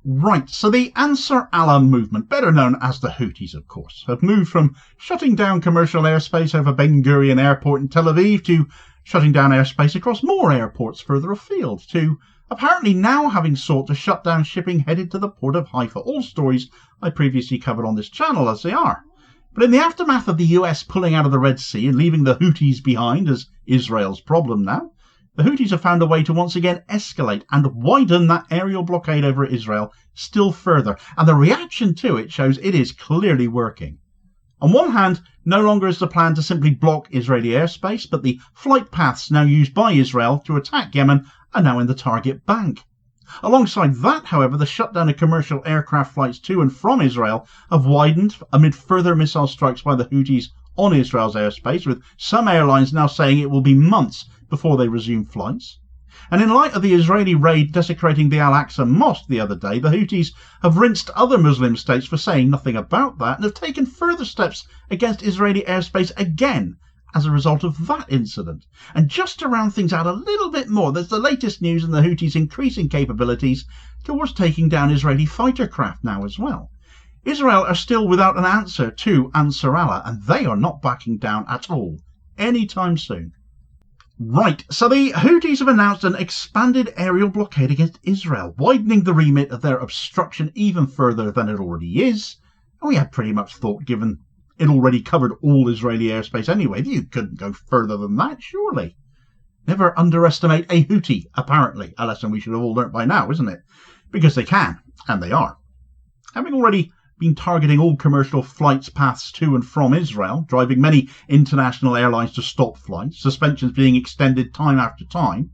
Right, so the Ansar Allah movement, better known as the Houthis of course, have moved from shutting down commercial airspace over Ben Gurion airport in Tel Aviv to shutting down airspace across more airports further afield, to apparently now having sought to shut down shipping headed to the port of Haifa. All stories I previously covered on this channel as they are. But in the aftermath of the US pulling out of the Red Sea and leaving the Houthis behind as Israel's problem now, the Houthis have found a way to once again escalate and widen that aerial blockade over Israel still further, and the reaction to it shows it is clearly working. On one hand, no longer is the plan to simply block Israeli airspace, but the flight paths now used by Israel to attack Yemen are now in the target bank. Alongside that, however, the shutdown of commercial aircraft flights to and from Israel have widened amid further missile strikes by the Houthis on Israel's airspace, with some airlines now saying it will be months before they resume flights. And in light of the Israeli raid desecrating the Al-Aqsa Mosque the other day, the Houthis have rinsed other Muslim states for saying nothing about that and have taken further steps against Israeli airspace again as a result of that incident. And just to round things out a little bit more, there's the latest news in the Houthis' increasing capabilities towards taking down Israeli fighter craft now as well. Israel are still without an answer to Ansar Allah, and they are not backing down at all anytime soon. Right, so the Houthis have announced an expanded aerial blockade against Israel, widening the remit of their obstruction even further than it already is. And we had pretty much thought, given it already covered all Israeli airspace anyway, that you couldn't go further than that, surely. Never underestimate a Houthi, apparently. A lesson we should have all learnt by now, isn't it? Because they can, and they are. Having already been targeting all commercial flights paths to and from Israel, driving many international airlines to stop flights, suspensions being extended time after time,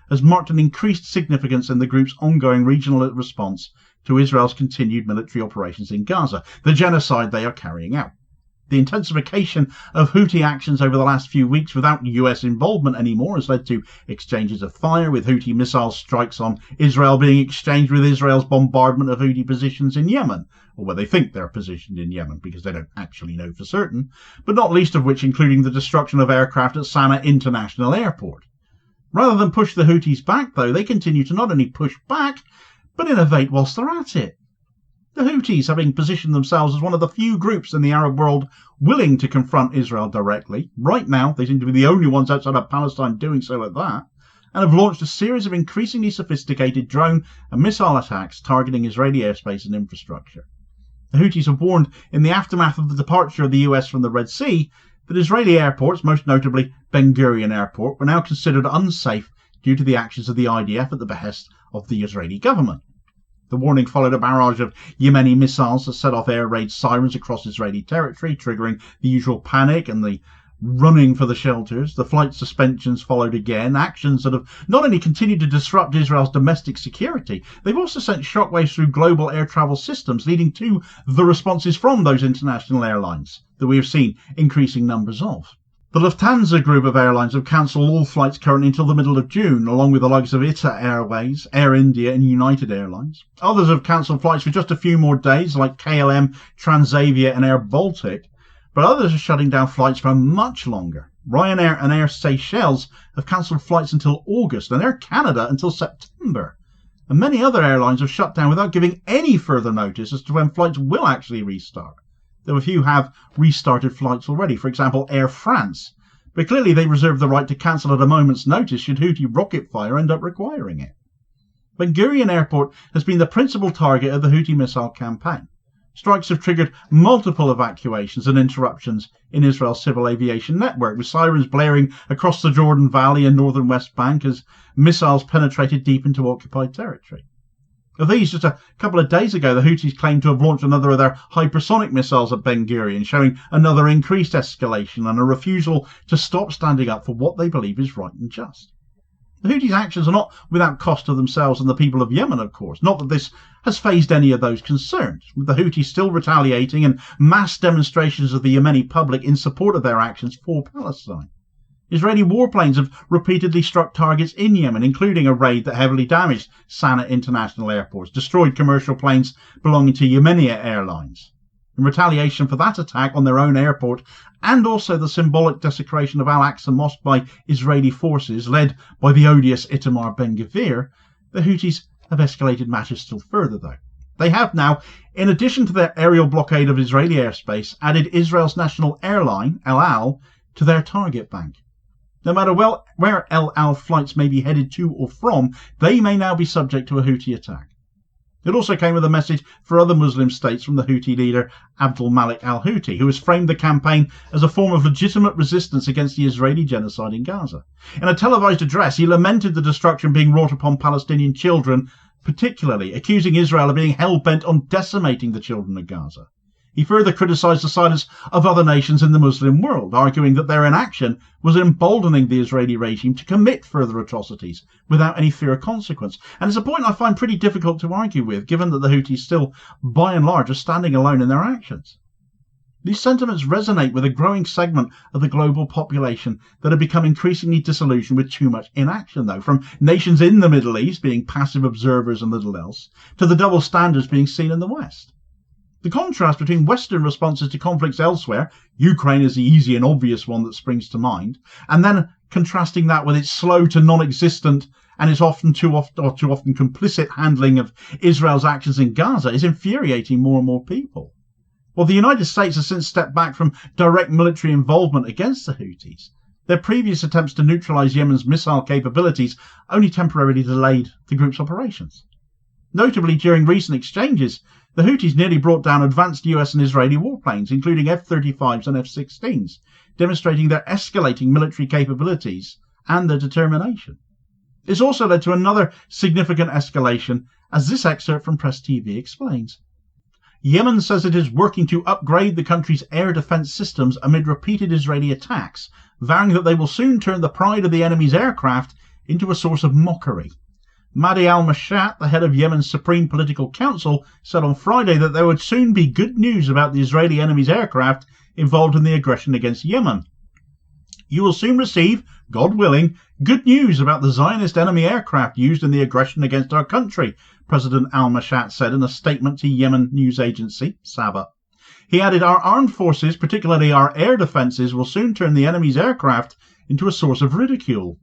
has marked an increased significance in the group's ongoing regional response to Israel's continued military operations in Gaza, the genocide they are carrying out. The intensification of Houthi actions over the last few weeks without US involvement anymore has led to exchanges of fire, with Houthi missile strikes on Israel being exchanged with Israel's bombardment of Houthi positions in Yemen, or where they think they're positioned in Yemen, because they don't actually know for certain, but not least of which including the destruction of aircraft at Sana'a International Airport. Rather than push the Houthis back, though, they continue to not only push back, but innovate whilst they're at it. The Houthis, having positioned themselves as one of the few groups in the Arab world willing to confront Israel directly, right now they seem to be the only ones outside of Palestine doing so at that, and have launched a series of increasingly sophisticated drone and missile attacks targeting Israeli airspace and infrastructure. The Houthis have warned in the aftermath of the departure of the US from the Red Sea that Israeli airports, most notably Ben Gurion Airport, were now considered unsafe due to the actions of the IDF at the behest of the Israeli government. The warning followed a barrage of Yemeni missiles that set off air raid sirens across Israeli territory, triggering the usual panic and the running for the shelters. The flight suspensions followed again, actions that have not only continued to disrupt Israel's domestic security, they've also sent shockwaves through global air travel systems, leading to the responses from those international airlines that we have seen increasing numbers of. The Lufthansa group of airlines have cancelled all flights currently until the middle of June, along with the likes of ITA Airways, Air India and United Airlines. Others have cancelled flights for just a few more days, like KLM, Transavia and Air Baltic, but others are shutting down flights for much longer. Ryanair and Air Seychelles have cancelled flights until August, and Air Canada until September. And many other airlines have shut down without giving any further notice as to when flights will actually restart. Though a few have restarted flights already, for example Air France, but clearly they reserve the right to cancel at a moment's notice should Houthi rocket fire end up requiring it. Ben Gurion Airport has been the principal target of the Houthi missile campaign. Strikes have triggered multiple evacuations and interruptions in Israel's civil aviation network, with sirens blaring across the Jordan Valley and northern West Bank as missiles penetrated deep into occupied territory. Of these, just a couple of days ago, the Houthis claimed to have launched another of their hypersonic missiles at Ben Gurion, showing another increased escalation and a refusal to stop standing up for what they believe is right and just. The Houthis' actions are not without cost to themselves and the people of Yemen, of course. Not that this has fazed any of those concerned, with the Houthis still retaliating and mass demonstrations of the Yemeni public in support of their actions for Palestine. Israeli warplanes have repeatedly struck targets in Yemen, including a raid that heavily damaged Sana'a International Airport, destroyed commercial planes belonging to Yemeni Airlines. In retaliation for that attack on their own airport, and also the symbolic desecration of Al-Aqsa Mosque by Israeli forces, led by the odious Itamar Ben Gvir, the Houthis have escalated matters still further, though. They have now, in addition to their aerial blockade of Israeli airspace, added Israel's national airline, El Al, to their target bank. No matter where El Al flights may be headed to or from, they may now be subject to a Houthi attack. It also came with a message for other Muslim states from the Houthi leader Abdul Malik al-Houthi, who has framed the campaign as a form of legitimate resistance against the Israeli genocide in Gaza. In a televised address, he lamented the destruction being wrought upon Palestinian children, particularly accusing Israel of being hell-bent on decimating the children of Gaza. He further criticised the silence of other nations in the Muslim world, arguing that their inaction was emboldening the Israeli regime to commit further atrocities without any fear of consequence. And it's a point I find pretty difficult to argue with, given that the Houthis still, by and large, are standing alone in their actions. These sentiments resonate with a growing segment of the global population that have become increasingly disillusioned with too much inaction, though, from nations in the Middle East being passive observers and little else, to the double standards being seen in the West. The contrast between Western responses to conflicts elsewhere, Ukraine is the easy and obvious one that springs to mind, and then contrasting that with its slow to non-existent and its too often complicit handling of Israel's actions in Gaza is infuriating more and more people. While the United States has since stepped back from direct military involvement against the Houthis, their previous attempts to neutralize Yemen's missile capabilities only temporarily delayed the group's operations. Notably, during recent exchanges, the Houthis nearly brought down advanced US and Israeli warplanes, including F-35s and F-16s, demonstrating their escalating military capabilities and their determination. It's also led to another significant escalation, as this excerpt from Press TV explains. Yemen says it is working to upgrade the country's air defense systems amid repeated Israeli attacks, vowing that they will soon turn the pride of the enemy's aircraft into a source of mockery. Mahdi al-Mashat, the head of Yemen's Supreme Political Council, said on Friday that there would soon be good news about the Israeli enemy's aircraft involved in the aggression against Yemen. You will soon receive, God willing, good news about the Zionist enemy aircraft used in the aggression against our country, President al-Mashat said in a statement to Yemen news agency, Saba. He added, our armed forces, particularly our air defences, will soon turn the enemy's aircraft into a source of ridicule.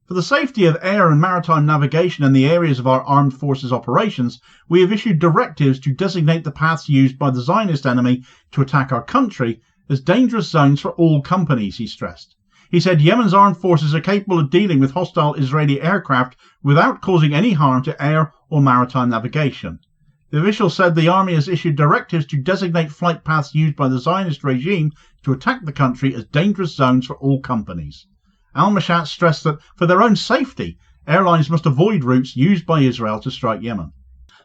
For the safety of air and maritime navigation in the areas of our armed forces operations, we have issued directives to designate the paths used by the Zionist enemy to attack our country as dangerous zones for all companies, he stressed. He said Yemen's armed forces are capable of dealing with hostile Israeli aircraft without causing any harm to air or maritime navigation. The official said the army has issued directives to designate flight paths used by the Zionist regime to attack the country as dangerous zones for all companies. Al-Mashat stressed that, for their own safety, airlines must avoid routes used by Israel to strike Yemen.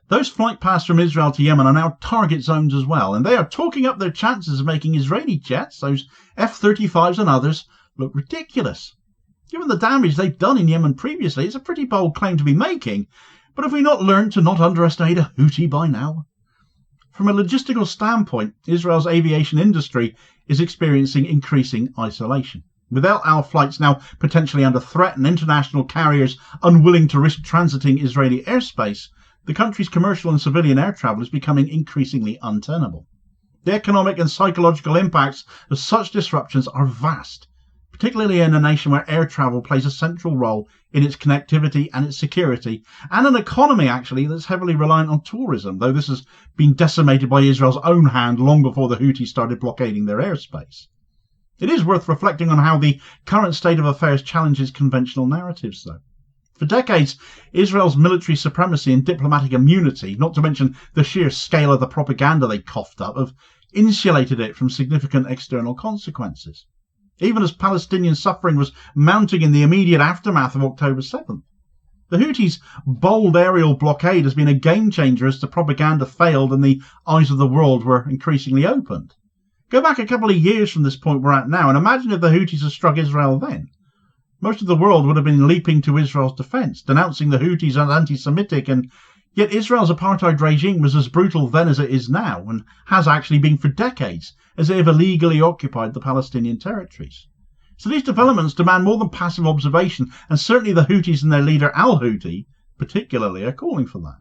Those flight paths from Israel to Yemen are now target zones as well, and they are talking up their chances of making Israeli jets, those F-35s and others, look ridiculous. Given the damage they've done in Yemen previously, it's a pretty bold claim to be making, but have we not learned to not underestimate a Houthi by now? From a logistical standpoint, Israel's aviation industry is experiencing increasing isolation. With El Al flights now potentially under threat and international carriers unwilling to risk transiting Israeli airspace, the country's commercial and civilian air travel is becoming increasingly untenable. The economic and psychological impacts of such disruptions are vast, particularly in a nation where air travel plays a central role in its connectivity and its security, and an economy actually that's heavily reliant on tourism, though this has been decimated by Israel's own hand long before the Houthis started blockading their airspace. It is worth reflecting on how the current state of affairs challenges conventional narratives, though. For decades, Israel's military supremacy and diplomatic immunity, not to mention the sheer scale of the propaganda they coughed up, have insulated it from significant external consequences. Even as Palestinian suffering was mounting in the immediate aftermath of October 7th. The Houthis' bold aerial blockade has been a game-changer as the propaganda failed and the eyes of the world were increasingly opened. Go back a couple of years from this point we're at now and imagine if the Houthis had struck Israel then. Most of the world would have been leaping to Israel's defence, denouncing the Houthis as anti-Semitic, and yet Israel's apartheid regime was as brutal then as it is now, and has actually been for decades, as they have illegally occupied the Palestinian territories. So these developments demand more than passive observation, and certainly the Houthis and their leader al-Houthi, particularly, are calling for that.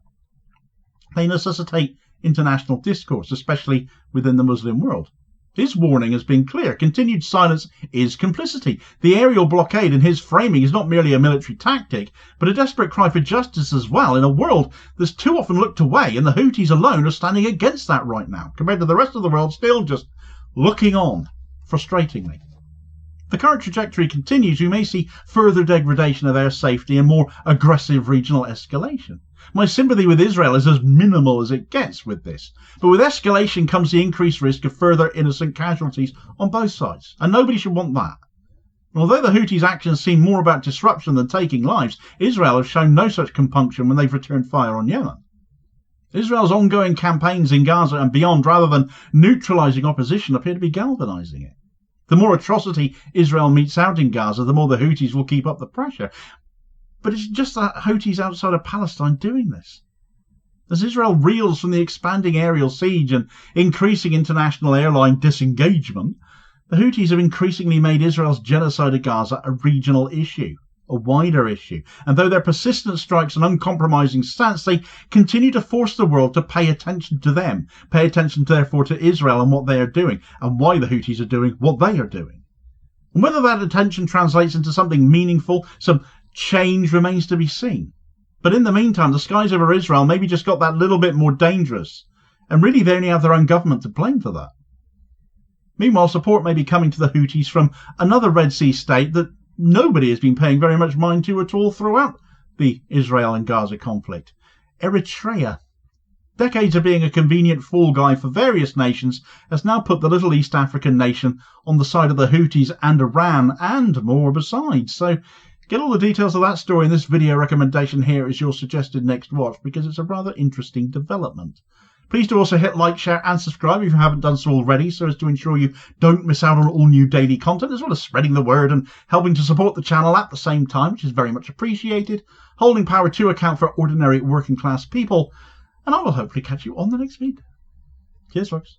They necessitate international discourse, especially within the Muslim world. His warning has been clear. Continued silence is complicity. The aerial blockade in his framing is not merely a military tactic, but a desperate cry for justice as well, in a world that's too often looked away, and the Houthis alone are standing against that right now, compared to the rest of the world still just looking on, frustratingly. The current trajectory continues, we may see further degradation of air safety and more aggressive regional escalation. My sympathy with Israel is as minimal as it gets with this, but with escalation comes the increased risk of further innocent casualties on both sides, and nobody should want that. Although the Houthis' actions seem more about disruption than taking lives, Israel has shown no such compunction when they've returned fire on Yemen. Israel's ongoing campaigns in Gaza and beyond, rather than neutralising opposition, appear to be galvanising it. The more atrocity Israel metes out in Gaza, the more the Houthis will keep up the pressure. But it's just the Houthis outside of Palestine doing this. As Israel reels from the expanding aerial siege and increasing international airline disengagement, the Houthis have increasingly made Israel's genocide of Gaza a regional issue, a wider issue. And though their persistent strikes and uncompromising stance, they continue to force the world to pay attention to them, pay attention therefore to Israel and what they are doing, and why the Houthis are doing what they are doing. And whether that attention translates into something meaningful, some change, remains to be seen. But in the meantime, the skies over Israel maybe just got that little bit more dangerous, and really they only have their own government to blame for that. Meanwhile, support may be coming to the Houthis from another Red Sea state that nobody has been paying very much mind to at all throughout the Israel and Gaza conflict: Eritrea. Decades of being a convenient fool guy for various nations has now put the little East African nation on the side of the Houthis and Iran, and more besides. So get all the details of that story in this video recommendation here as your suggested next watch, because it's a rather interesting development. Please do also hit like, share and subscribe if you haven't done so already, so as to ensure you don't miss out on all new daily content, as well as spreading the word and helping to support the channel at the same time, which is very much appreciated. Holding power to account for ordinary working class people, and I will hopefully catch you on the next video. Cheers folks.